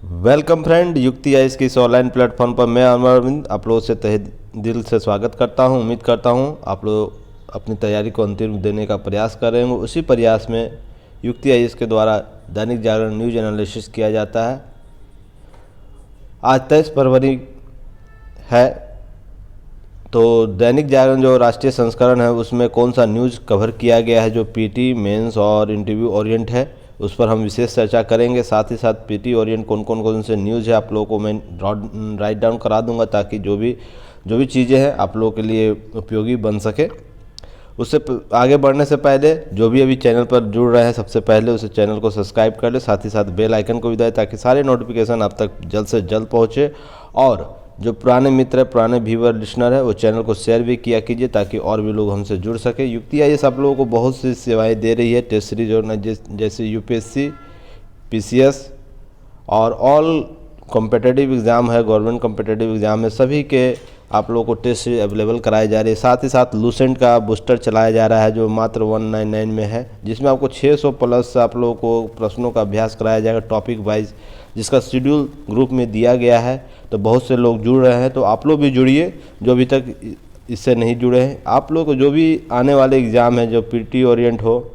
Welcome friend, युक्ति ice के इस ऑनलाइन प्लेटफॉर्म पर मैं अरविंद आप लोगों से तहे दिल से स्वागत करता हूं। उम्मीद करता हूं आप लोग अपनी तैयारी को अंतिम रूप देने का प्रयास कर रहे होंगे। उसी प्रयास में युक्ति आइस के द्वारा दैनिक जागरण न्यूज एनालिसिस किया जाता है। आज 23 फरवरी है, तो दैनिक जागरण जो राष्ट्रीय संस्करण है उसमें कौन सा न्यूज़ कवर किया गया है जो पीटी, मेंस और इंटरव्यू ओरिएंट है, उस पर हम विशेष चर्चा करेंगे। साथ ही साथ पीटी ओरिएंट कौन से न्यूज़ है आप लोगों को मैं राइट डाउन करा दूंगा, ताकि जो भी चीज़ें हैं आप लोगों के लिए उपयोगी बन सके। उससे आगे बढ़ने से पहले जो भी अभी चैनल पर जुड़ रहे हैं, सबसे पहले उस चैनल को सब्सक्राइब कर ले, साथ ही साथ बेल आइकन को भी दबाएं ताकि सारे नोटिफिकेशन आप तक जल्द से जल्द पहुँचे। और जो पुराने मित्र है, पुराने व्यूअर लिसनर है, वो चैनल को शेयर भी किया कीजिए ताकि और भी लोग हमसे जुड़ सके। युक्ति आइएस आप लोगों को बहुत सी सेवाएं दे रही है टेस्ट सीरीज और जैसे यूपीएससी, पीसीएस और ऑल कॉम्पिटिटिव एग्ज़ाम है, गवर्नमेंट कॉम्पिटिटिव एग्ज़ाम है, सभी के आप लोगों को टेस्ट सीरीज अवेलेबल कराई जा रही है। साथ ही साथ लूसेंट का बूस्टर चलाया जा रहा है जो मात्र 199 में है, जिसमें आपको 600 प्लस आप लोगों को प्रश्नों का अभ्यास कराया जाएगा टॉपिक वाइज, जिसका शेड्यूल ग्रुप में दिया गया है। तो बहुत से लोग जुड़ रहे हैं, तो आप लोग भी जुड़िए जो अभी तक इससे नहीं जुड़े हैं। आप लोग को जो भी आने वाले एग्ज़ाम है, जो पीटी ओरिएंट हो,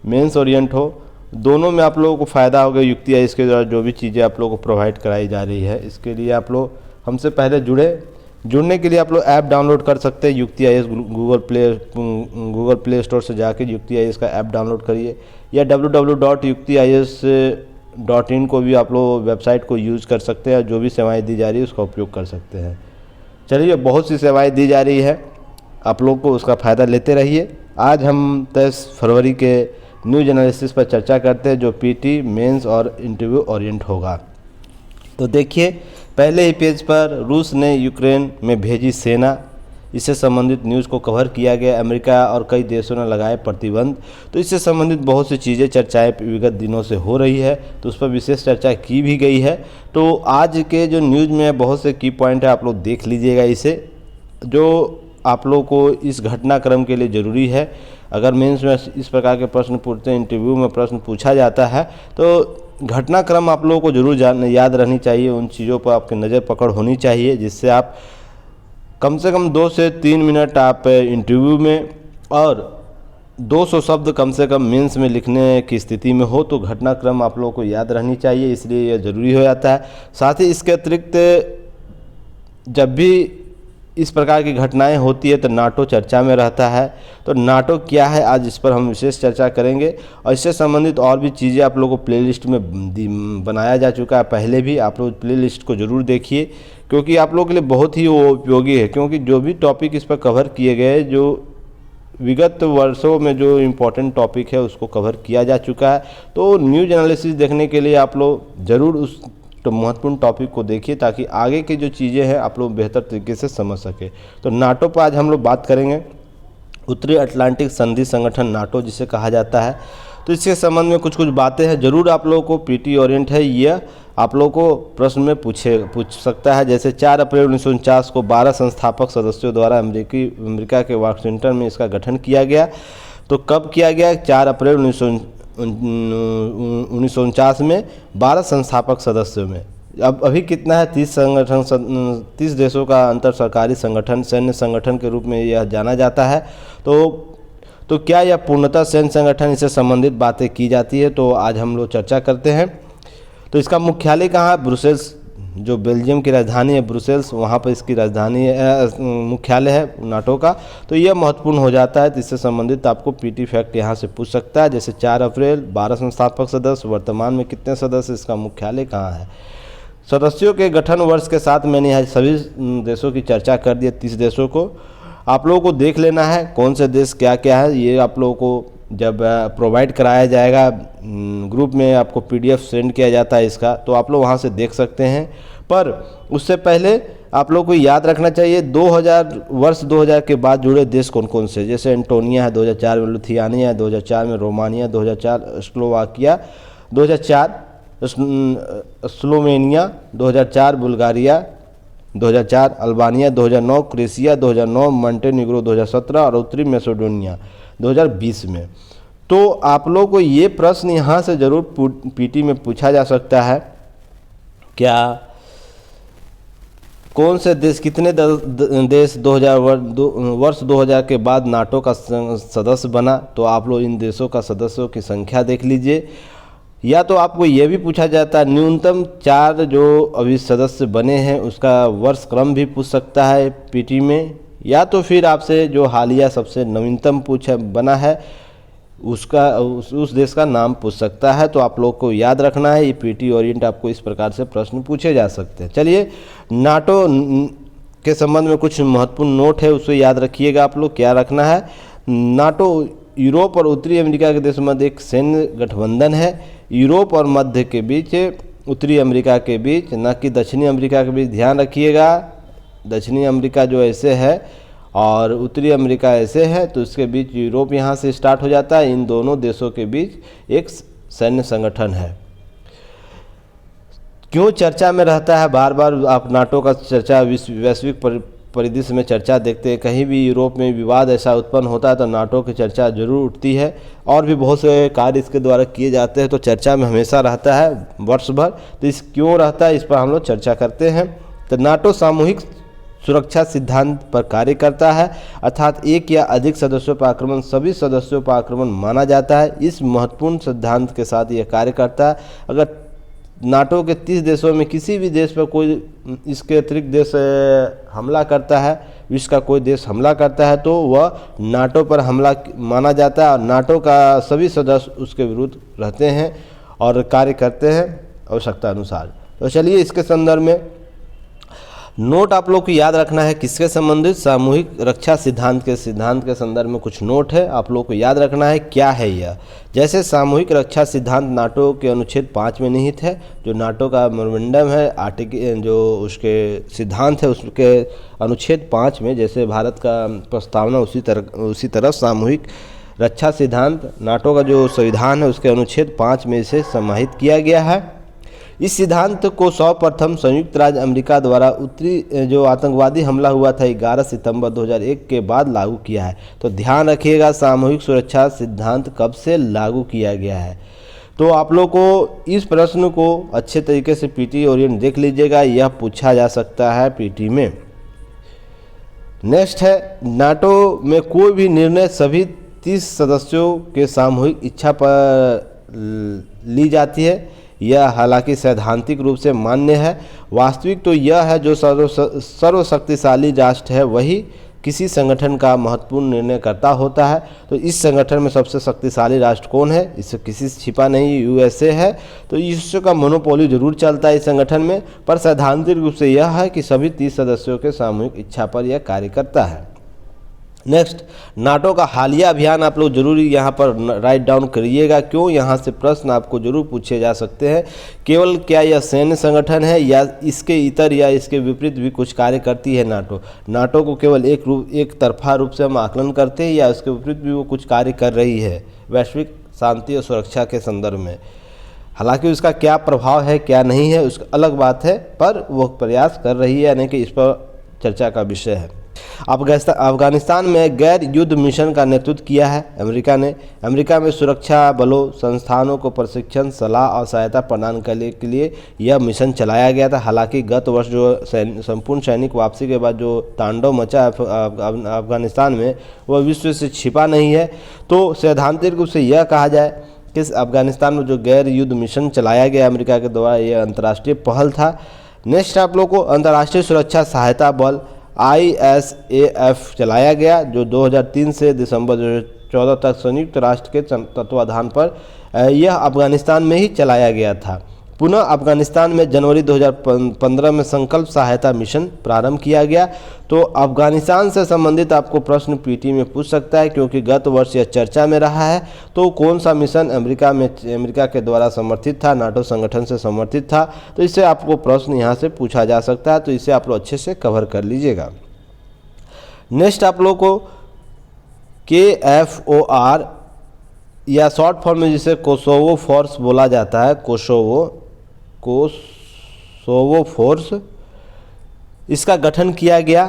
मेंस ओरिएंट हो, दोनों में आप लोगों को फ़ायदा होगा। युक्ति आइस के द्वारा जो भी चीज़ें आप लोगों को प्रोवाइड कराई जा रही है, इसके लिए आप लोग हमसे पहले जुड़ने के लिए आप लोग ऐप डाउनलोड कर सकते हैं। युक्ति आइस गूगल प्ले स्टोर से जाके युक्ति आइस का ऐप डाउनलोड करिए, या www.yuktiis.in को भी आप लोग वेबसाइट को यूज़ कर सकते हैं। जो भी सेवाएं दी जा रही है उसका उपयोग कर सकते हैं। चलिए, बहुत सी सेवाएं दी जा रही है, आप लोग को उसका फ़ायदा लेते रहिए। आज हम 23 फरवरी के न्यूज एनालिसिस पर चर्चा करते हैं जो पीटी, मेंस और इंटरव्यू ओरिएंट होगा। तो देखिए, पहले ही पेज पर रूस ने यूक्रेन में भेजी सेना, इससे संबंधित न्यूज़ को कवर किया गया। अमेरिका और कई देशों ने लगाए प्रतिबंध। तो इससे संबंधित बहुत सी चीज़ें चर्चाएं विगत दिनों से हो रही है, तो उस पर विशेष चर्चा की भी गई है। तो आज के जो न्यूज़ में बहुत से की पॉइंट है, आप लोग देख लीजिएगा इसे, जो आप लोग को इस घटनाक्रम के लिए ज़रूरी है। अगर मेंस में इस प्रकार के प्रश्न पूछते हैं, इंटरव्यू में प्रश्न पूछा जाता है, तो घटनाक्रम आप लोगों को जरूर याद रहनी चाहिए। उन चीज़ों पर आपकी नज़र पकड़ होनी चाहिए, जिससे आप कम से कम 2 से 3 मिनट आप इंटरव्यू में और 200 शब्द कम से कम मेंस में लिखने की स्थिति में हो, तो घटनाक्रम आप लोगों को याद रहनी चाहिए, इसलिए यह ज़रूरी हो जाता है। साथ ही इसके अतिरिक्त जब भी इस प्रकार की घटनाएं होती है तो नाटो चर्चा में रहता है। तो नाटो क्या है, आज इस पर हम विशेष चर्चा करेंगे। और इससे संबंधित और भी चीज़ें आप लोगों को प्लेलिस्ट में बनाया जा चुका है पहले भी। आप लोग प्लेलिस्ट को ज़रूर देखिए, क्योंकि आप लोगों के लिए बहुत ही वो उपयोगी है। क्योंकि जो भी टॉपिक इस पर कवर किए गए, जो विगत वर्षों में जो इम्पोर्टेंट टॉपिक है उसको कवर किया जा चुका है। तो न्यूज़ एनालिसिस देखने के लिए आप लोग ज़रूर उस महत्वपूर्ण टॉपिक को देखिए, ताकि आगे की जो चीज़ें हैं आप लोग बेहतर तरीके से समझ सके। तो नाटो पर आज हम लोग बात करेंगे। उत्तरी अटलांटिक संधि संगठन नाटो जिसे कहा जाता है, तो इसके संबंध में कुछ बातें हैं। जरूर आप लोगों को पीटी ओरिएंट है, यह आप लोगों को प्रश्न में पूछ सकता है। जैसे 4 अप्रैल 1949 को 12 संस्थापक सदस्यों द्वारा अमेरिका के वाशिंगटन में इसका गठन किया गया। तो कब किया गया? 4 अप्रैल 1949 में 12 संस्थापक सदस्यों में। अब अभी कितना है? 30 देशों का अंतर सरकारी संगठन, सैन्य संगठन के रूप में यह जाना जाता है। तो क्या यह पूर्णतः सैन्य संगठन, इससे संबंधित बातें की जाती है। तो आज हम लोग चर्चा करते हैं। तो इसका मुख्यालय कहाँ है? ब्रुसेल्स, जो बेल्जियम की राजधानी है ब्रुसेल्स, वहाँ पर इसकी राजधानी मुख्यालय है नाटो का। तो यह महत्वपूर्ण हो जाता है। तो इससे संबंधित आपको पीटी फैक्ट यहाँ से पूछ सकता है। जैसे 4 अप्रैल 12 संस्थापक सदस्य, वर्तमान में कितने सदस्य, इसका मुख्यालय कहाँ है। सदस्यों के गठन वर्ष के साथ मैंने यहाँ सभी देशों की चर्चा कर दी, 30 देशों को। आप लोगों को देख लेना है कौन से देश क्या क्या है। ये आप लोगों को जब प्रोवाइड कराया जाएगा, ग्रुप में आपको पीडीएफ सेंड किया जाता है इसका, तो आप लोग वहाँ से देख सकते हैं। पर उससे पहले आप लोग को याद रखना चाहिए 2000 के बाद जुड़े देश कौन कौन से। जैसे एंटोनिया है 2004 में, लुथियानिया है 2004 में, Romania 2004, Slovakia 2004, Slovenia 2004, Bulgaria 2004, Albania 2009, Croatia 2009, Montenegro 2017 और उत्तरी मैसेडोनिया 2020 में। तो आप लोग को ये प्रश्न यहाँ से ज़रूर पीटी में पूछा जा सकता है क्या कौन से देश कितने देश 2000 वर्ष 2000 के बाद नाटो का सदस्य बना, तो आप लोग इन देशों का सदस्यों की संख्या देख लीजिए। या तो आपको ये भी पूछा जाता है न्यूनतम 4 जो अभी सदस्य बने हैं उसका वर्ष क्रम भी पूछ सकता है पीटी में, या तो फिर आपसे जो हालिया सबसे नवीनतम बना है उसका उस देश का नाम पूछ सकता है। तो आप लोग को याद रखना है, ये पीटी ओरिएंट आपको इस प्रकार से प्रश्न पूछे जा सकते हैं। चलिए, नाटो के संबंध में कुछ महत्वपूर्ण नोट है, उसे याद रखिएगा। आप लोग क्या रखना है, नाटो यूरोप और उत्तरी अमेरिका के देशों में एक सैन्य गठबंधन है। यूरोप और मध्य के बीच, उत्तरी अमेरिका के बीच, न कि दक्षिणी अमेरिका के बीच। ध्यान रखिएगा, दक्षिणी अमेरिका जो ऐसे है और उत्तरी अमेरिका ऐसे है, तो इसके बीच यूरोप यहाँ से स्टार्ट हो जाता है। इन दोनों देशों के बीच एक सैन्य संगठन है। क्यों चर्चा में रहता है बार बार, आप नाटो का चर्चा वैश्विक परिदृश्य में चर्चा देखते हैं। कहीं भी यूरोप में विवाद ऐसा उत्पन्न होता है तो नाटो की चर्चा जरूर उठती है, और भी बहुत से कार्य इसके द्वारा किए जाते हैं, तो चर्चा में हमेशा रहता है वर्ष भर। तो इस क्यों रहता है, इस पर हम लोग चर्चा करते हैं। तो नाटो सामूहिक सुरक्षा सिद्धांत पर कार्य करता है, अर्थात एक या अधिक सदस्यों पर आक्रमण सभी सदस्यों पर आक्रमण माना जाता है। इस महत्वपूर्ण सिद्धांत के साथ यह कार्य करता है। अगर नाटो के 30 देशों में किसी भी देश पर कोई इसके अतिरिक्त देश हमला करता है, विश्व का कोई देश हमला करता है, तो वह नाटो पर हमला माना जाता है और नाटो का सभी सदस्य उसके विरुद्ध रहते हैं और कार्य करते हैं आवश्यकता अनुसार। तो चलिए, इसके संदर्भ में नोट आप लोग को याद रखना है किसके संबंधित, सामूहिक रक्षा सिद्धांत के संदर्भ में कुछ नोट है, आप लोग को याद रखना है क्या है यह। जैसे सामूहिक रक्षा सिद्धांत नाटो के अनुच्छेद 5 में निहित है। जो नाटो का मेमोरेंडम है, आर्टिकल जो उसके सिद्धांत है उसके अनुच्छेद 5 में, जैसे भारत का प्रस्तावना उसी तरह सामूहिक रक्षा सिद्धांत नाटो का जो संविधान है उसके अनुच्छेद 5 में इसे समाहित किया गया है। इस सिद्धांत को सर्वप्रथम संयुक्त राज्य अमेरिका द्वारा उत्तरी जो आतंकवादी हमला हुआ था 11 सितंबर 2001 के बाद लागू किया है। तो ध्यान रखिएगा, सामूहिक सुरक्षा सिद्धांत कब से लागू किया गया है। तो आप लोग को इस प्रश्न को अच्छे तरीके से पीटी ओरिएंट देख लीजिएगा, यह पूछा जा सकता है पीटी में। नेक्स्ट है, नाटो में कोई भी निर्णय सभी 30 सदस्यों के सामूहिक इच्छा पर ली जाती है। यह हालांकि सैद्धांतिक रूप से मान्य है, वास्तविक तो यह है जो सर्वशक्तिशाली राष्ट्र है वही किसी संगठन का महत्वपूर्ण निर्णय करता होता है। तो इस संगठन में सबसे शक्तिशाली राष्ट्र कौन है, इससे किसी से छिपा नहीं, यूएसए है। तो यूएसए का मोनोपोली जरूर चलता है इस संगठन में, पर सैद्धांतिक रूप से यह है कि सभी 30 सदस्यों के सामूहिक इच्छा पर यह कार्य करता है। नेक्स्ट, नाटो का हालिया अभियान आप लोग जरूर यहाँ पर राइट डाउन करिएगा। क्यों, यहाँ से प्रश्न आपको जरूर पूछे जा सकते हैं। केवल क्या यह सैन्य संगठन है या इसके इतर या इसके विपरीत भी कुछ कार्य करती है नाटो को केवल एक तरफा रूप से हम आकलन करते हैं या इसके विपरीत भी वो कुछ कार्य कर रही है वैश्विक शांति और सुरक्षा के संदर्भ में। हालांकि उसका क्या प्रभाव है क्या नहीं है उसका अलग बात है, पर वो प्रयास कर रही है, यानी कि इस पर चर्चा का विषय है। अफगानिस्तान में गैर युद्ध मिशन का नेतृत्व किया है अमेरिका ने। अमेरिका में सुरक्षा बलों संस्थानों को प्रशिक्षण, सलाह और सहायता प्रदान करने के लिए यह मिशन चलाया गया था। हालांकि गत वर्ष जो संपूर्ण सैनिक वापसी के बाद जो तांडव मचा अफगानिस्तान में वह विश्व से छिपा नहीं है। तो सैद्धांतिक रूप से यह कहा जाए कि अफगानिस्तान में जो गैर युद्ध मिशन चलाया गया अमेरिका के द्वारा, यह अंतर्राष्ट्रीय पहल था। नेक्स्ट आप लोग को अंतर्राष्ट्रीय सुरक्षा सहायता बल ISAF चलाया गया, जो 2003 से दिसंबर 2014 तक संयुक्त राष्ट्र के तत्वाधान पर यह अफगानिस्तान में ही चलाया गया था। पुनः अफगानिस्तान में जनवरी 2015 में संकल्प सहायता मिशन प्रारंभ किया गया। तो अफगानिस्तान से संबंधित आपको प्रश्न पीटी में पूछ सकता है, क्योंकि गत वर्ष यह चर्चा में रहा है। तो कौन सा मिशन अमेरिका के द्वारा समर्थित था, नाटो संगठन से समर्थित था, तो इससे आपको प्रश्न यहाँ से पूछा जा सकता है। तो इसे आप लोग अच्छे से कवर कर लीजिएगा। नेक्स्ट आप लोग को KFOR या शॉर्ट फॉर्म में जिसे कोसोवो फोर्स बोला जाता है, कोसोवो फोर्स, इसका गठन किया गया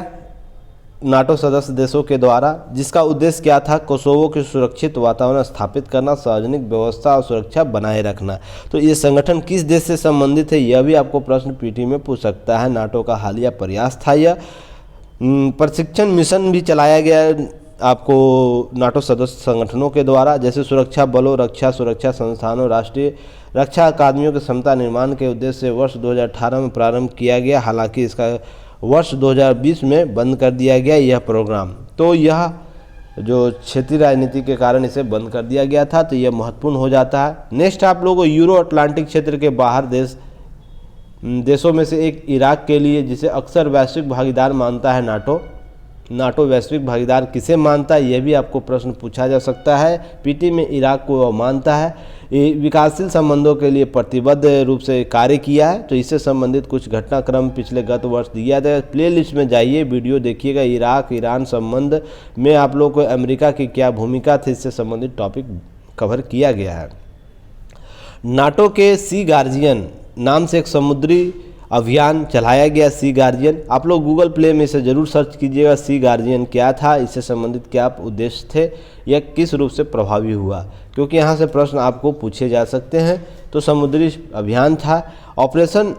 नाटो सदस्य देशों के द्वारा, जिसका उद्देश्य क्या था, कोसोवो के सुरक्षित वातावरण स्थापित करना, सार्वजनिक व्यवस्था और सुरक्षा बनाए रखना। तो ये संगठन किस देश से संबंधित है, यह भी आपको प्रश्न पीटी में पूछ सकता है। नाटो का हालिया प्रयास था यह। प्रशिक्षण मिशन भी चलाया गया आपको नाटो सदस्य संगठनों के द्वारा, जैसे सुरक्षा बलों, रक्षा सुरक्षा संस्थानों, राष्ट्रीय रक्षा अकादमियों के क्षमता निर्माण के उद्देश्य से वर्ष 2018 में प्रारंभ किया गया। हालांकि इसका वर्ष 2020 में बंद कर दिया गया यह प्रोग्राम। तो यह जो क्षेत्रीय राजनीति के कारण इसे बंद कर दिया गया था, तो यह महत्वपूर्ण हो जाता है। नेक्स्ट आप लोगों को यूरो अटलांटिक क्षेत्र के बाहर देशों में से एक इराक के लिए, जिसे अक्सर वैश्विक भागीदार मानता है नाटो वैश्विक भागीदार किसे मानता है, यह भी आपको प्रश्न पूछा जा सकता है। पीटी में इराक को वह मानता है। ये विकासशील संबंधों के लिए प्रतिबद्ध रूप से कार्य किया है। तो इससे संबंधित कुछ घटनाक्रम पिछले गत वर्ष दिया था। प्लेलिस्ट में जाइए, वीडियो देखिएगा। इराक ईरान संबंध में आप लोग को अमेरिका की क्या भूमिका थी, इससे संबंधित टॉपिक कवर किया गया है। नाटो के सी गार्जियन नाम से एक समुद्री अभियान चलाया गया। सी गार्जियन आप लोग गूगल प्ले में इसे ज़रूर सर्च कीजिएगा। सी गार्जियन क्या था, इससे संबंधित क्या उद्देश्य थे, यह किस रूप से प्रभावी हुआ, क्योंकि यहाँ से प्रश्न आपको पूछे जा सकते हैं। तो समुद्री अभियान था। ऑपरेशन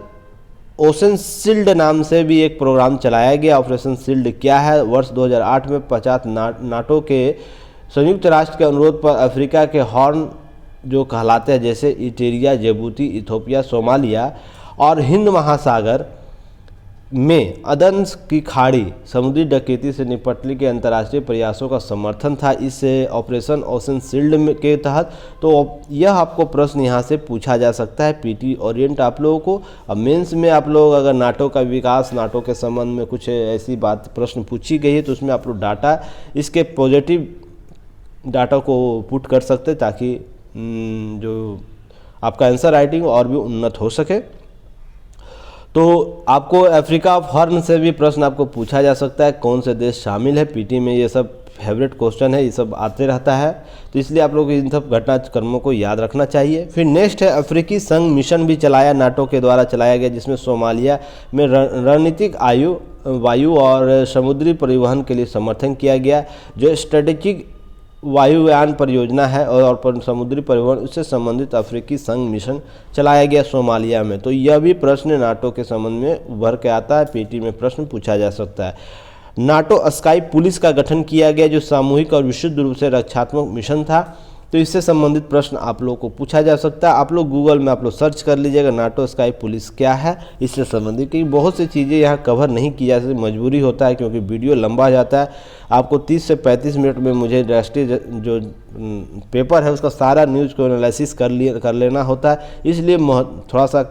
ओशन शील्ड नाम से भी एक प्रोग्राम चलाया गया। ऑपरेशन शील्ड क्या है, वर्ष 2008 में 50 नाटो के संयुक्त राष्ट्र के अनुरोध पर अफ्रीका के हॉर्न जो कहलाते हैं, जैसे इटेरिया, जिबूती, इथोपिया, सोमालिया और हिंद महासागर में अदन की खाड़ी समुद्री डकैती से निपटने के अंतर्राष्ट्रीय प्रयासों का समर्थन था इस ऑपरेशन ओशन शील्ड के तहत। तो यह आपको प्रश्न यहाँ से पूछा जा सकता है। पीटी ओरिएंट आप लोगों को। अब मेंस में आप लोग अगर नाटो का विकास, नाटो के संबंध में कुछ ऐसी बात प्रश्न पूछी गई है, तो उसमें आप लोग डाटा, इसके पॉजिटिव डाटा को पुट कर सकते, ताकि जो आपका आंसर राइटिंग और भी उन्नत हो सके। तो आपको अफ्रीका ऑफ हॉर्न से भी प्रश्न आपको पूछा जा सकता है, कौन से देश शामिल है। पीटी में ये सब फेवरेट क्वेश्चन है, ये सब आते रहता है, तो इसलिए आप लोग इन सब घटनाक्रमों को याद रखना चाहिए। फिर नेक्स्ट है अफ्रीकी संघ मिशन भी चलाया, नाटो के द्वारा चलाया गया, जिसमें सोमालिया में रणनीतिक वायु और समुद्री परिवहन के लिए समर्थन किया गया। जो स्ट्रेटेजिक वायुयान परियोजना है और समुद्री परिवहन, उससे संबंधित अफ्रीकी संघ मिशन चलाया गया सोमालिया में। तो यह भी प्रश्न नाटो के संबंध में उभर के आता है, पीटी में प्रश्न पूछा जा सकता है। नाटो स्काई पुलिस का गठन किया गया, जो सामूहिक और विशुद्ध रूप से रक्षात्मक मिशन था। तो इससे संबंधित प्रश्न आप लोग को पूछा जा सकता है। आप लोग गूगल में आप लोग सर्च कर लीजिएगा नाटो स्काई पुलिस क्या है, इससे संबंधित, क्योंकि बहुत सी चीज़ें यहाँ कवर नहीं की जा सकती, मजबूरी होता है, क्योंकि वीडियो लंबा हो जाता है। आपको 30 से 35 मिनट में मुझे राष्ट्रीय जो पेपर है उसका सारा न्यूज़ को एनालिसिस कर लेना होता है, इसलिए थोड़ा सा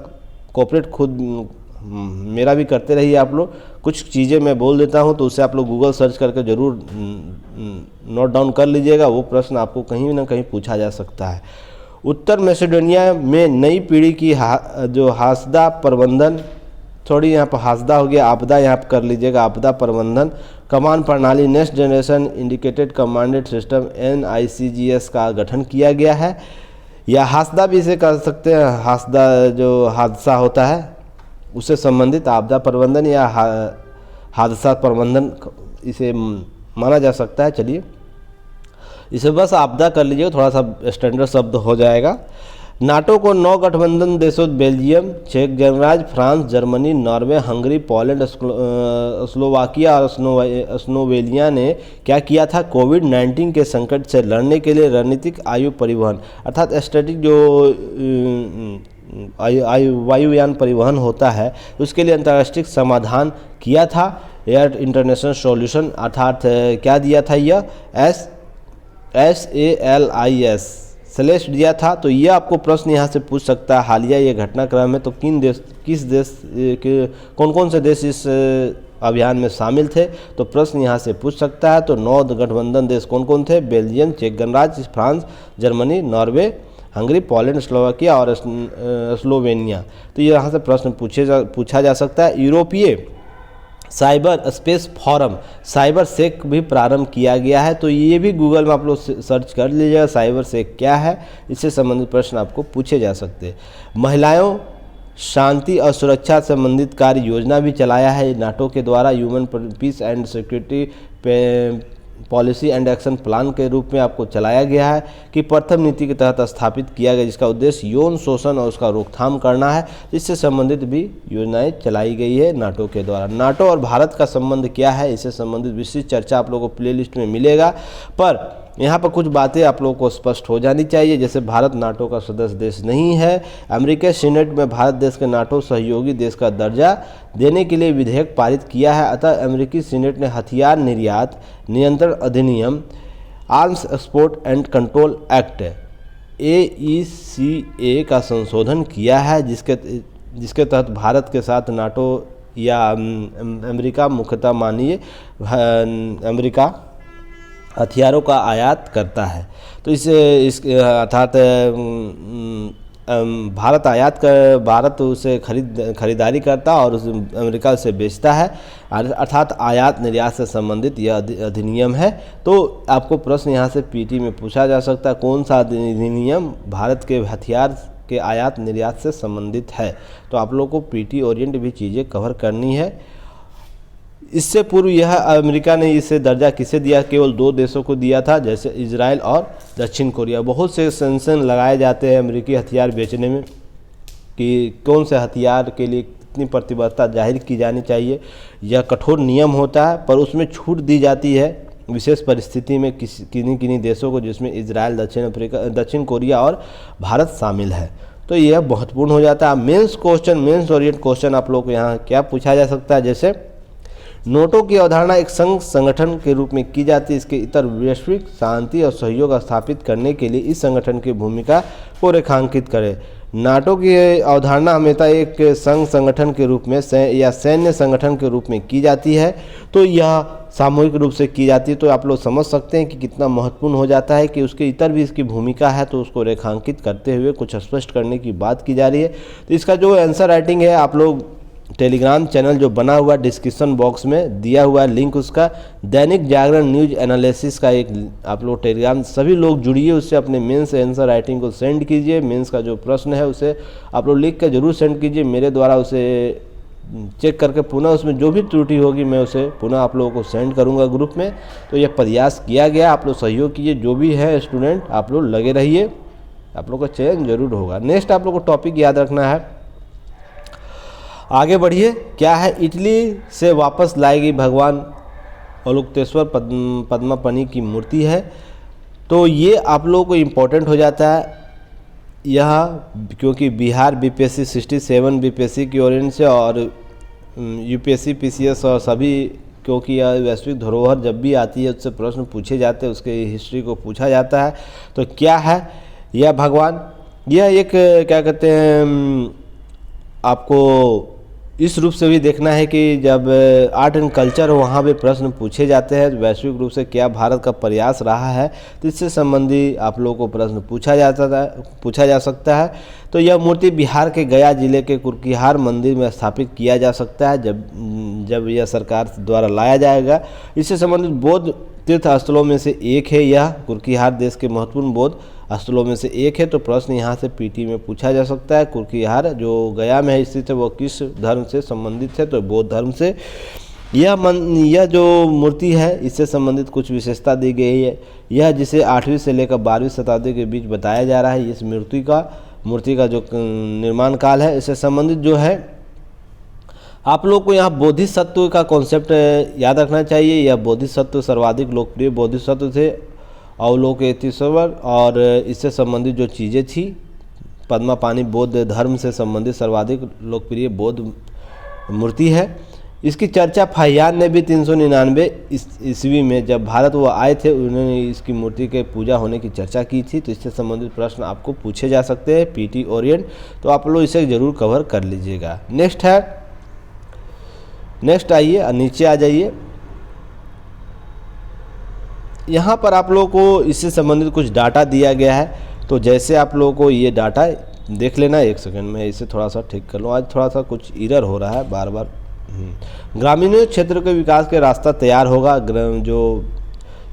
कोऑपरेट खुद मेरा भी करते रहिए आप लोग। कुछ चीज़ें मैं बोल देता हूं, तो उससे आप लोग गूगल सर्च करके ज़रूर नोट डाउन कर लीजिएगा। वो प्रश्न आपको कहीं ना कहीं पूछा जा सकता है। उत्तर मैसेडोनिया में नई पीढ़ी की जो हासदा प्रबंधन, थोड़ी यहाँ पर हासदा हो गया, आपदा यहाँ पर कर लीजिएगा, आपदा प्रबंधन कमांड प्रणाली next generation indicated commanded system NICGS का गठन किया गया है। या हासदा भी इसे कर सकते हैं, हासदा जो हादसा होता है उससे संबंधित आपदा प्रबंधन या हादसा प्रबंधन इसे माना जा सकता है। चलिए इसे बस आपदा कर लीजिए, थोड़ा सा स्टैंडर्ड शब्द हो जाएगा। नाटो को 9 गठबंधन देशों बेल्जियम, चेक गणराज्य, France, Germany, Norway, Hungary, Poland, Slovakia और स्लोवेनिया ने क्या किया था, कोविड-19 के संकट से लड़ने के लिए रणनीतिक आयु परिवहन अर्थात स्ट्रेटेजिक जो वायुयान परिवहन होता है, उसके लिए अंतर्राष्ट्रीय समाधान किया था। एयर इंटरनेशनल सॉल्यूशन अर्थात क्या दिया था, यह SALIS स्लेश दिया था। तो यह आपको प्रश्न यहाँ से पूछ सकता है, हालिया ये घटनाक्रम है, तो किस देश के कौन से देश इस अभियान में शामिल थे, तो प्रश्न यहाँ से पूछ सकता है। तो 9 गठबंधन देश कौन कौन थे, बेल्जियम, चेक गणराज्य, France, Germany, Norway, Hungary, Poland, Slovakia और स्लोवेनिया। तो यहाँ से प्रश्न पूछा जा सकता है। यूरोपीय साइबर स्पेस फोरम साइबर सेक भी प्रारंभ किया गया है, तो ये भी गूगल में आप लोग सर्च कर लीजिएगा साइबर सेक क्या है, इससे संबंधित प्रश्न आपको पूछे जा सकते हैं। महिलाओं शांति और सुरक्षा संबंधित कार्य योजना भी चलाया है नाटो के द्वारा। Human peace and security policy and action plan के रूप में आपको चलाया गया है कि प्रथम नीति के तहत स्थापित किया गया, जिसका उद्देश्य यौन शोषण और उसका रोकथाम करना है। इससे संबंधित भी योजनाएं चलाई गई है नाटो के द्वारा। नाटो और भारत का संबंध क्या है, इससे संबंधित विस्तृत चर्चा आप लोगों को प्लेलिस्ट में मिलेगा, पर यहाँ पर कुछ बातें आप लोगों को स्पष्ट हो जानी चाहिए। जैसे भारत नाटो का सदस्य देश नहीं है। अमेरिकी सीनेट में भारत देश के नाटो सहयोगी देश का दर्जा देने के लिए विधेयक पारित किया है। अतः अमेरिकी सीनेट ने हथियार निर्यात नियंत्रण अधिनियम arms export and control act AECA का संशोधन किया है, जिसके तहत भारत के साथ नाटो या अमेरिका मुख्यतः मानिए अमेरिका हथियारों का आयात करता है। तो इस अर्थात भारत उसे खरीदारी करता और उस अमेरिका से बेचता है, अर्थात आयात निर्यात से संबंधित यह अधिनियम है। तो आपको प्रश्न यहाँ से पीटी में पूछा जा सकता है, कौन सा अधिनियम भारत के हथियार के आयात निर्यात से संबंधित है। तो आप लोगों को पीटी ओरिएंट भी चीज़ें कवर करनी है। इससे पूर्व यह अमेरिका ने इसे दर्जा किसे दिया, केवल 2 देशों को दिया था, जैसे इजराइल और दक्षिण कोरिया। बहुत से सेंक्शन लगाए जाते हैं अमेरिकी हथियार बेचने में कि कौन से हथियार के लिए कितनी प्रतिबद्धता जाहिर की जानी चाहिए। यह कठोर नियम होता है, पर उसमें छूट दी जाती है विशेष परिस्थिति में किन्हीं देशों को, जिसमें इजराइल, दक्षिण कोरिया और भारत शामिल है। तो यह महत्वपूर्ण हो जाता है। मेंस ओरिएंट क्वेश्चन आप लोग को यहाँ क्या पूछा जा सकता है, जैसे नाटो की अवधारणा एक संघ संगठन के रूप में की जाती है। इसके इतर वैश्विक शांति और सहयोग स्थापित करने के लिए इस संगठन की भूमिका को रेखांकित करें। नाटो की अवधारणा हमेशा एक संघ संगठन के रूप में या सैन्य संगठन के रूप में की जाती है, तो यह सामूहिक रूप से की जाती है। तो आप लोग समझ सकते हैं कि कितना महत्वपूर्ण हो जाता है कि उसके इतर भी इसकी भूमिका है, तो उसको रेखांकित करते हुए कुछ स्पष्ट करने की बात की जा रही है। तो इसका जो आंसर राइटिंग है, आप लोग टेलीग्राम चैनल जो बना हुआ डिस्क्रिप्शन बॉक्स में दिया हुआ है लिंक, उसका दैनिक जागरण न्यूज एनालिसिस का एक आप लोग टेलीग्राम सभी लोग जुड़िए, उससे अपने मेंस आंसर राइटिंग को सेंड कीजिए। मेंस का जो प्रश्न है उसे आप लोग लिख कर जरूर सेंड कीजिए। मेरे द्वारा उसे चेक करके पुनः उसमें जो भी त्रुटि होगी मैं उसे पुनः आप लोगों को सेंड करूंगा ग्रुप में। तो यह प्रयास किया गया, आप लोग सहयोग कीजिए। जो भी है स्टूडेंट आप लोग लगे रहिए, आप लोग का चयन जरूर होगा। नेक्स्ट आप लोग को टॉपिक याद रखना है, आगे बढ़िए। क्या है, इटली से वापस लाई गई भगवान औलुक्तेश्वर पद्मापनी की मूर्ति है। तो ये आप लोगों को इम्पोर्टेंट हो जाता है यह, क्योंकि बिहार बीपीएससी 67 बीपीएससी की ओरिएंट से और यूपीएससी पीसीएस और सभी, क्योंकि यह वैश्विक धरोहर जब भी आती है उससे प्रश्न पूछे जाते हैं, उसके हिस्ट्री को पूछा जाता है। तो क्या है यह भगवान, यह एक क्या कहते हैं, आपको इस रूप से भी देखना है कि जब आर्ट एंड कल्चर वहाँ पे प्रश्न पूछे जाते हैं वैश्विक रूप से क्या भारत का प्रयास रहा है, तो इससे संबंधी आप लोगों को प्रश्न पूछा जा सकता है। तो यह मूर्ति बिहार के गया जिले के कुर्कीहार मंदिर में स्थापित किया जा सकता है जब यह सरकार द्वारा लाया जाएगा। इससे संबंधित बौद्ध तीर्थ स्थलों में से एक है यह, कुर्कीहार देश के महत्वपूर्ण बौद्ध स्थलों में से एक है। तो प्रश्न यहाँ से पीटी में पूछा जा सकता है, कुर्कीहार जो गया में स्थित है वो किस धर्म से संबंधित है, तो बौद्ध धर्म से। यह जो मूर्ति है इससे संबंधित कुछ विशेषता दी गई है। यह जिसे 8वीं से लेकर 12वीं शताब्दी के बीच बताया जा रहा है, इस मूर्ति का जो निर्माण काल है, इससे संबंधित जो है आप लोग को यहाँ बोधिसत्व का कॉन्सेप्ट याद रखना चाहिए। यह बोधिसत्व सर्वाधिक लोकप्रिय बोधिसत्व थे, अवलोकेतेश्वर, और इससे संबंधित जो चीज़ें थी, पद्मापानी बौद्ध धर्म से संबंधित सर्वाधिक लोकप्रिय बौद्ध मूर्ति है। इसकी चर्चा फाहियान ने भी 399 ईस्वी में जब भारत वो आए थे, उन्होंने इसकी मूर्ति के पूजा होने की चर्चा की थी। तो इससे संबंधित प्रश्न आपको पूछे जा सकते हैं पीटी ओरिएंट, तो आप लोग इसे जरूर कवर कर लीजिएगा। नेक्स्ट आइए, नीचे आ जाइए। यहाँ पर आप लोगों को इससे संबंधित कुछ डाटा दिया गया है। तो जैसे आप लोगों को ये डाटा देख लेना, एक सेकंड में इसे थोड़ा सा ठीक कर लूँ, आज थोड़ा सा कुछ एरर हो रहा है बार बार। ग्रामीण क्षेत्र के विकास के रास्ता तैयार होगा, जो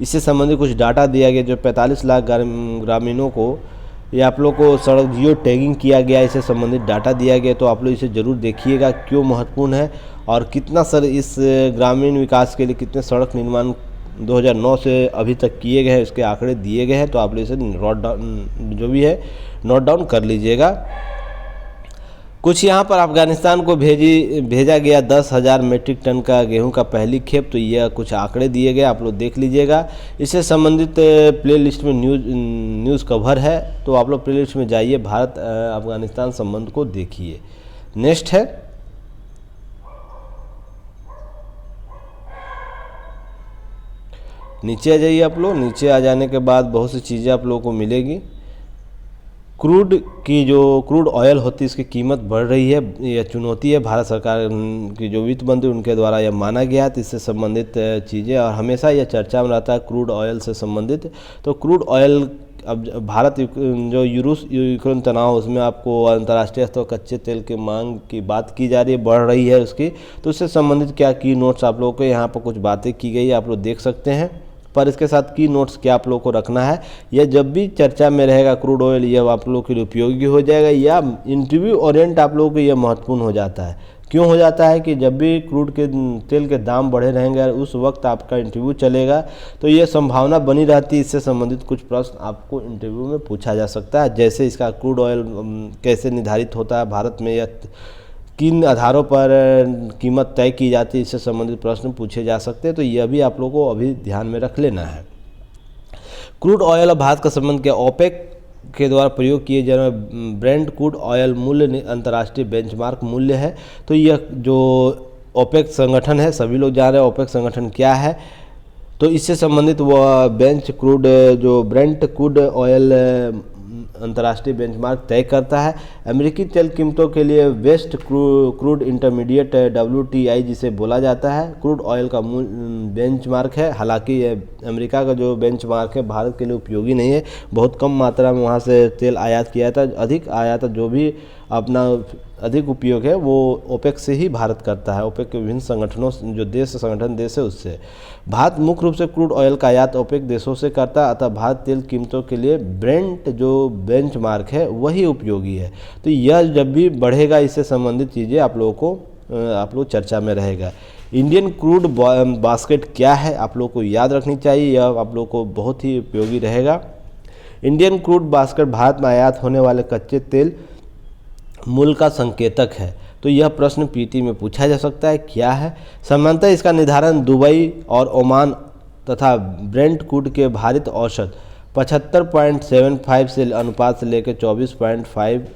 इससे संबंधित कुछ डाटा दिया गया, जो 45 लाख ग्रामीणों को ये आप लोग को सड़क जियो टैगिंग किया गया, इससे संबंधित डाटा दिया गया, तो आप लोग इसे ज़रूर देखिएगा क्यों महत्वपूर्ण है और कितना सर इस ग्रामीण विकास के लिए कितने सड़क निर्माण 2009 से अभी तक किए गए हैं, उसके आंकड़े दिए गए हैं। तो आप लोग इसे नोट डाउन कर लीजिएगा। कुछ यहाँ पर अफगानिस्तान को भेजा गया 10,000 मीट्रिक टन का गेहूं का पहली खेप, तो यह कुछ आंकड़े दिए गए, आप लोग देख लीजिएगा। इससे संबंधित प्लेलिस्ट में न्यूज़ कवर है, तो आप लोग प्लेलिस्ट में जाइए, भारत अफगानिस्तान संबंध को देखिए। नेक्स्ट है नीचे आ जाइए आप लोग। नीचे आ जाने के बाद बहुत सी चीज़ें आप लोगों को मिलेगी। क्रूड ऑयल होती है, इसकी कीमत बढ़ रही है, यह चुनौती है भारत सरकार की जो वित्त मंत्री उनके द्वारा यह माना गया तो इससे संबंधित चीज़ें, और हमेशा यह चर्चा में रहता है क्रूड ऑयल से संबंधित। तो क्रूड ऑयल अब भारत जो यूक्रेन तनाव, उसमें आपको अंतर्राष्ट्रीय स्तर पर कच्चे तेल की मांग की बात की जा रही है, बढ़ रही है उसकी, तो उससे संबंधित क्या की नोट्स आप लोगों को यहाँ पर कुछ बातें की गई है, आप लोग देख सकते हैं। पर इसके साथ की नोट्स क्या आप लोगों को रखना है, यह जब भी चर्चा में रहेगा क्रूड ऑयल, यह आप लोगों के लिए उपयोगी हो जाएगा, या इंटरव्यू ओरिएंट आप लोगों को यह महत्वपूर्ण हो जाता है। क्यों हो जाता है कि जब भी क्रूड के तेल के दाम बढ़े रहेंगे और उस वक्त आपका इंटरव्यू चलेगा, तो ये संभावना बनी रहती है, इससे संबंधित कुछ प्रश्न आपको इंटरव्यू में पूछा जा सकता है। जैसे इसका क्रूड ऑयल कैसे निर्धारित होता है भारत में, या किन आधारों पर कीमत तय की जाती है, इससे संबंधित प्रश्न पूछे जा सकते हैं। तो यह भी आप लोगों को अभी ध्यान में रख लेना है। क्रूड ऑयल और भारत का संबंध क्या, ओपेक के द्वारा प्रयोग किए जाने वाले ब्रेंट क्रूड ऑयल मूल्य अंतर्राष्ट्रीय बेंचमार्क मूल्य है। तो यह जो ओपेक संगठन है, सभी लोग जान रहे हैं ओपेक संगठन क्या है, तो इससे संबंधित वह जो ब्रेंट क्रूड ऑयल अंतर्राष्ट्रीय बेंचमार्क तय करता है। अमेरिकी तेल कीमतों के लिए वेस्ट क्रूड इंटरमीडिएट WTI जिसे बोला जाता है, क्रूड ऑयल का मूल बेंचमार्क है। हालांकि अमेरिका का जो बेंचमार्क है भारत के लिए उपयोगी नहीं है, बहुत कम मात्रा में वहाँ से तेल आयात किया था, अधिक आयात जो भी अपना अधिक उपयोग है वो ओपेक से ही भारत करता है, ओपेक के विभिन्न संगठनों जो संगठन देश है उससे। भारत मुख्य रूप से क्रूड ऑयल का आयात ओपेक देशों से करता है, अतः भारत तेल कीमतों के लिए ब्रेंट जो बेंचमार्क है वही उपयोगी है। तो यह जब भी बढ़ेगा, इससे संबंधित चीज़ें आप लोग चर्चा में रहेगा। इंडियन क्रूड बास्केट क्या है, आप लोग को याद रखनी चाहिए, यह आप लोग को बहुत ही उपयोगी रहेगा। इंडियन क्रूड बास्केट भारत में आयात होने वाले कच्चे तेल मूल्य का संकेतक है। तो यह प्रश्न पीटी में पूछा जा सकता है, क्या है। सामान्यतः इसका निर्धारण दुबई और ओमान तथा ब्रेंट क्रूड के भारित औसत 75.75 से अनुपात से लेकर 24.5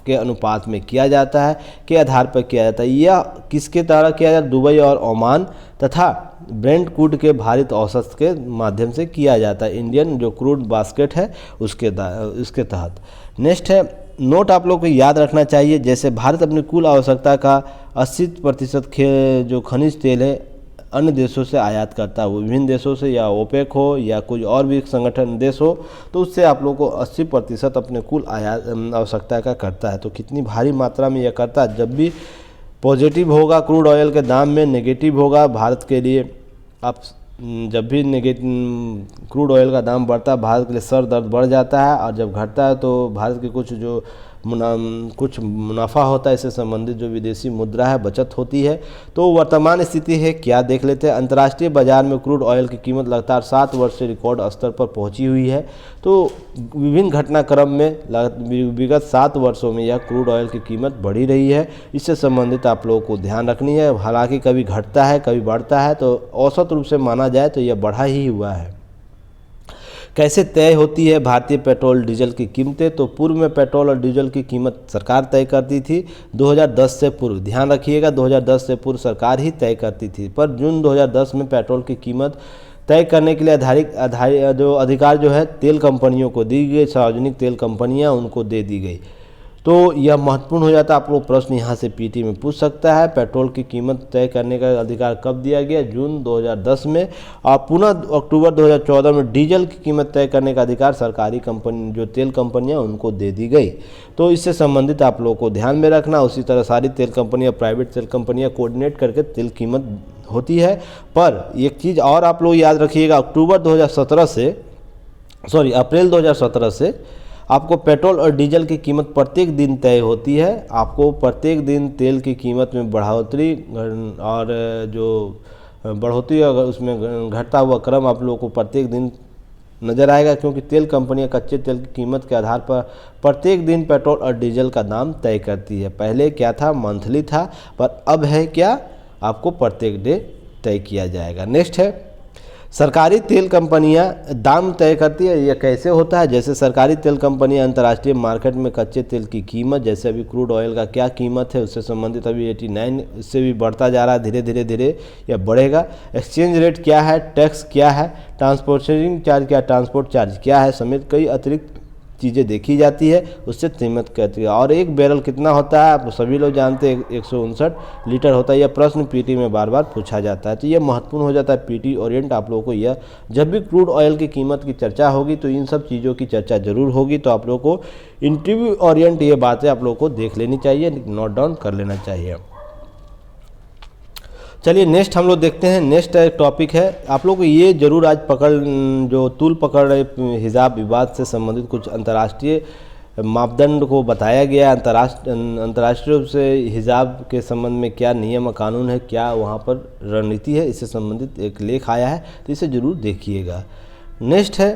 के अनुपात में किया जाता है, के आधार पर किया जाता है। यह किसके द्वारा किया जाता है, दुबई और ओमान तथा ब्रेंट क्रूड के भारित औसत के माध्यम से किया जाता है, इंडियन जो क्रूड बास्केट है उसके तहत। नेक्स्ट है नोट, आप लोग को याद रखना चाहिए, जैसे भारत अपनी कुल आवश्यकता का 80% जो खनिज तेल है अन्य देशों से आयात करता है, वो विभिन्न देशों से, या ओपेक हो या कोई और भी संगठन देश हो, तो उससे आप लोग को 80% अपने कुल आयात आवश्यकता का करता है। तो कितनी भारी मात्रा में यह करता है। जब भी पॉजिटिव होगा क्रूड ऑयल के दाम में, नेगेटिव होगा भारत के लिए, जब भी क्रूड ऑयल का दाम बढ़ता है भारत के लिए सर दर्द बढ़ जाता है, और जब घटता है तो भारत के कुछ मुनाफा होता है, इससे संबंधित जो विदेशी मुद्रा है बचत होती है। तो वर्तमान स्थिति है क्या, देख लेते हैं। अंतर्राष्ट्रीय बाजार में क्रूड ऑयल की कीमत लगातार 7 वर्ष से रिकॉर्ड स्तर पर पहुंची हुई है। तो विभिन्न घटनाक्रम में विगत 7 वर्षों में यह क्रूड ऑयल की कीमत बढ़ी रही है, इससे संबंधित आप लोगों को ध्यान रखनी है। हालांकि कभी घटता है कभी बढ़ता है, तो औसत रूप से माना जाए तो यह बढ़ा ही हुआ है। कैसे तय होती है भारतीय पेट्रोल डीजल की कीमतें, तो पूर्व में पेट्रोल और डीजल की कीमत सरकार तय करती थी। 2010 से पूर्व, ध्यान रखिएगा, 2010 से पूर्व सरकार ही तय करती थी, पर जून 2010 में पेट्रोल की कीमत तय करने के लिए अधिकार जो है तेल कंपनियों को दी गई, सार्वजनिक तेल कंपनियां उनको दे दी गई। तो यह महत्वपूर्ण हो जाता है, आप लोग प्रश्न यहाँ से पीटी में पूछ सकता है। पेट्रोल की कीमत तय करने का अधिकार कब दिया गया, जून 2010 में, और पुनः अक्टूबर 2014 में डीजल की कीमत तय करने का अधिकार सरकारी कंपनी जो तेल कंपनियां उनको दे दी गई। तो इससे संबंधित आप लोगों को ध्यान में रखना। उसी तरह सारी तेल कंपनियाँ, प्राइवेट तेल कंपनियाँ कोऑर्डिनेट करके तेल कीमत होती है। पर एक चीज़ और आप लोग याद रखिएगा, अप्रैल 2017 से आपको पेट्रोल और डीजल की कीमत प्रत्येक दिन तय होती है। आपको प्रत्येक दिन तेल की कीमत में बढ़ोतरी और जो बढ़ोतरी अगर उसमें घटता हुआ क्रम आप लोगों को प्रत्येक दिन नज़र आएगा, क्योंकि तेल कंपनियां कच्चे तेल की कीमत के आधार पर प्रत्येक दिन पेट्रोल और डीजल का दाम तय करती है। पहले क्या था, मंथली था, पर अब है क्या, आपको प्रत्येक डे तय किया जाएगा। नेक्स्ट है, सरकारी तेल कंपनियां दाम तय करती है। यह कैसे होता है, जैसे सरकारी तेल कंपनियां अंतर्राष्ट्रीय मार्केट में कच्चे तेल की कीमत, जैसे अभी क्रूड ऑयल का क्या कीमत है उससे संबंधित अभी 89, इससे भी बढ़ता जा रहा है, धीरे धीरे धीरे यह बढ़ेगा। एक्सचेंज रेट क्या है, टैक्स क्या है, ट्रांसपोर्टेशन चार्ज क्या, ट्रांसपोर्ट चार्ज क्या है, समेत कई अतिरिक्त चीज़ें देखी जाती है, उससे कीमत कहती है। और एक बैरल कितना होता है, आप सभी लोग जानते हैं 159 लीटर होता है। यह प्रश्न पीटी में बार बार पूछा जाता है, तो यह महत्वपूर्ण हो जाता है पीटी ओरिएंट आप लोगों को। यह जब भी क्रूड ऑयल की कीमत की चर्चा होगी तो इन सब चीज़ों की चर्चा जरूर होगी, तो आप लोगों को इंटरव्यू ओरिएंट ये बातें आप लोगों को देख लेनी चाहिए, नोट डाउन कर लेना चाहिए। चलिए नेक्स्ट हम लोग देखते हैं। नेक्स्ट टॉपिक है, आप लोग को ये जरूर आज जो तूल पकड़ रहे हिजाब विवाद से संबंधित कुछ अंतर्राष्ट्रीय मापदंड को बताया गया है। अंतर्राष्ट्रीय रूप से हिजाब के संबंध में क्या नियम और कानून है, क्या वहाँ पर रणनीति है, इससे संबंधित एक लेख आया है, तो इसे जरूर देखिएगा। नेक्स्ट है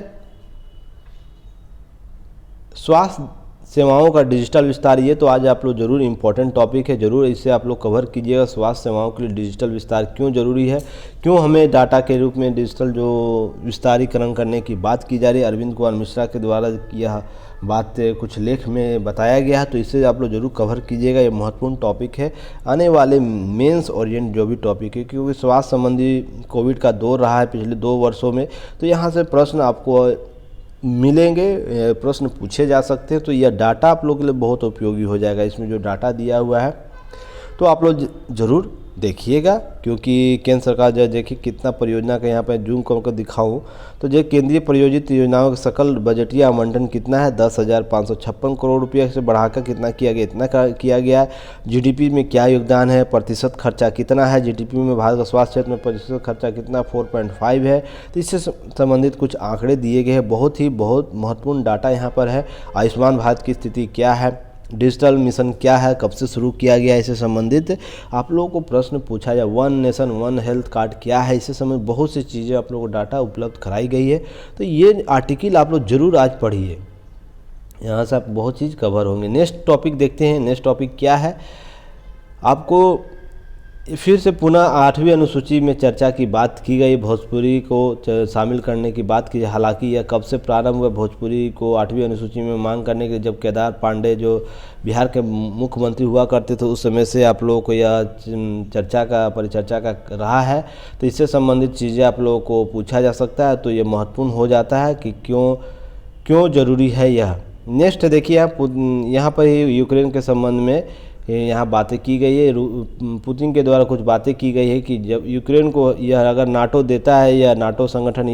स्वास्थ्य सेवाओं का डिजिटल विस्तार। ये तो आज आप लोग जरूर इंपॉर्टेंट टॉपिक है, जरूर इसे आप लोग कवर कीजिएगा। स्वास्थ्य सेवाओं के लिए डिजिटल विस्तार क्यों जरूरी है, क्यों हमें डाटा के रूप में डिजिटल जो विस्तारीकरण करने की बात की जा रही है, अरविंद कुमार मिश्रा के द्वारा यह बात कुछ लेख में बताया गया है, तो इसे आप लोग जरूर कवर कीजिएगा। ये महत्वपूर्ण टॉपिक है आने वाले मेंस ओरिएंट जो भी टॉपिक है, क्योंकि स्वास्थ्य संबंधी कोविड का दौर रहा है पिछले 2 वर्षों में, तो यहाँ से प्रश्न आपको मिलेंगे, प्रश्न पूछे जा सकते हैं। तो यह डाटा आप लोगों के लिए बहुत उपयोगी हो जाएगा। इसमें जो डाटा दिया हुआ है तो आप लोग जरूर देखिएगा, क्योंकि केंद्र सरकार जो देखिए कितना परियोजना का यहाँ पर जूम करके दिखाऊं तो जो केंद्रीय प्रायोजित योजनाओं का सकल बजटीय आवंटन कितना है, 10,556 करोड़ रुपये से बढ़ाकर कितना किया गया, इतना किया गया है। जीडीपी में क्या योगदान है, प्रतिशत खर्चा कितना है, जीडीपी में भारत का स्वास्थ्य क्षेत्र में प्रतिशत खर्चा कितना, 4.5 है। तो इससे संबंधित कुछ आंकड़े दिए गए हैं, बहुत महत्वपूर्ण डाटा यहाँ पर है। आयुष्मान भारत की स्थिति क्या है, डिजिटल मिशन क्या है, कब से शुरू किया गया है, इससे संबंधित आप लोगों को प्रश्न पूछा जाए। One nation one health card क्या है, इससे संबंधित बहुत सी चीज़ें आप लोगों को डाटा उपलब्ध कराई गई है। तो ये आर्टिकल आप लोग जरूर आज पढ़िए, यहाँ से आप बहुत चीज़ कवर होंगे। नेक्स्ट टॉपिक देखते हैं। नेक्स्ट टॉपिक क्या है, आपको फिर से पुनः 8वीं अनुसूची में चर्चा की बात की गई, भोजपुरी को शामिल करने की बात की। हालांकि यह कब से प्रारंभ हुआ भोजपुरी को 8वीं अनुसूची में मांग करने के, जब केदार पांडे जो बिहार के मुख्यमंत्री हुआ करते थे उस समय से आप लोगों को यह परिचर्चा का रहा है। तो इससे संबंधित चीज़ें आप लोगों को पूछा जा सकता है, तो ये महत्वपूर्ण हो जाता है कि क्यों ज़रूरी है यह। नेक्स्ट देखिए आप यहाँ पर ही यूक्रेन के संबंध में यहाँ बातें की गई है। पुतिन के द्वारा कुछ बातें की गई है कि जब यूक्रेन को यह अगर नाटो देता है या नाटो संगठन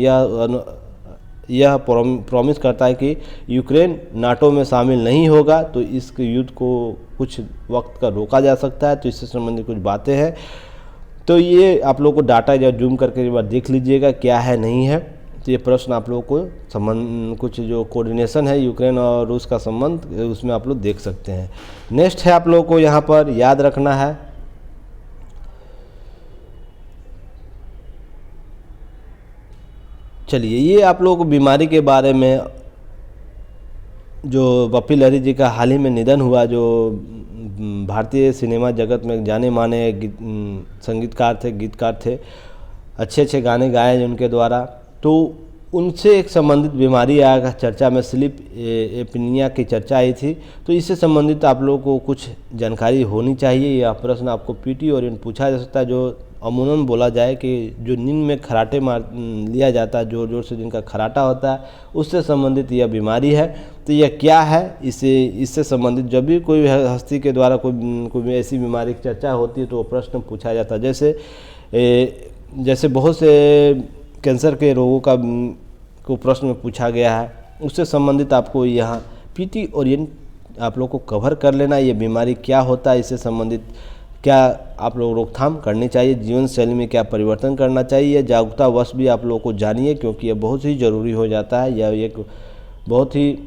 यह प्रॉमिस करता है कि यूक्रेन नाटो में शामिल नहीं होगा तो इस युद्ध को कुछ वक्त का रोका जा सकता है। तो इससे संबंधित कुछ बातें हैं, तो ये आप लोग को डाटा जब जूम करके एक बार देख लीजिएगा क्या है नहीं है। तो ये प्रश्न आप लोगों को कुछ जो कोऑर्डिनेशन है यूक्रेन और रूस का संबंध, उसमें आप लोग देख सकते हैं। नेक्स्ट है आप लोगों को यहाँ पर याद रखना है, चलिए ये आप लोगों को बीमारी के बारे में, जो पप्पी लहरी जी का हाल ही में निधन हुआ, जो भारतीय सिनेमा जगत में जाने माने संगीतकार थे, गीतकार थे, अच्छे गाने गाए उनके द्वारा, तो उनसे एक संबंधित बीमारी आया चर्चा में, स्लीप एपनिया की चर्चा आई थी। तो इससे संबंधित आप लोगों को कुछ जानकारी होनी चाहिए। यह प्रश्न आपको पीटी और पूछा जा सकता है। जो अमूमन बोला जाए कि जो नींद में खराटे मार लिया जाता है, जोर जोर से जिनका खराटा होता है, उससे संबंधित यह बीमारी है। तो यह क्या है, इससे संबंधित जब भी कोई हस्ती के द्वारा कोई ऐसी बीमारी की चर्चा होती है तो वो प्रश्न पूछा जाता है। जैसे बहुत से कैंसर के रोगों को प्रश्न में पूछा गया है, उससे संबंधित आपको यहाँ पीटी ओरिएंट आप लोग को कवर कर लेना। ये बीमारी क्या होता है, इससे संबंधित क्या आप लोग रोकथाम करनी चाहिए, जीवन शैली में क्या परिवर्तन करना चाहिए, जागरूकतावश भी आप लोगों को जानिए, क्योंकि यह बहुत ही ज़रूरी हो जाता है। यह एक बहुत ही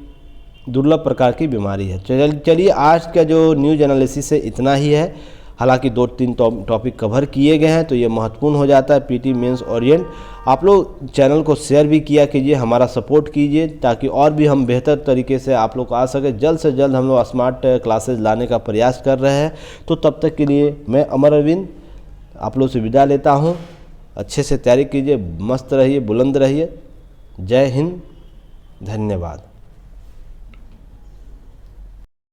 दुर्लभ प्रकार की बीमारी है। चलिए आज का जो न्यूज़ एनालिसिस है इतना ही है। हालांकि 2-3 टॉपिक कवर किए गए हैं तो ये महत्वपूर्ण हो जाता है पीटी मेंस ओरिएंट। आप लोग चैनल को शेयर भी किया कीजिए, हमारा सपोर्ट कीजिए ताकि और भी हम बेहतर तरीके से आप लोग को आ सके। जल्द से जल्द हम लोग स्मार्ट क्लासेज लाने का प्रयास कर रहे हैं। तो तब तक के लिए मैं अमर अरविंद आप लोग से विदा लेता हूँ। अच्छे से तैयारी कीजिए, मस्त रहिए, बुलंद रहिए। जय हिंद, धन्यवाद।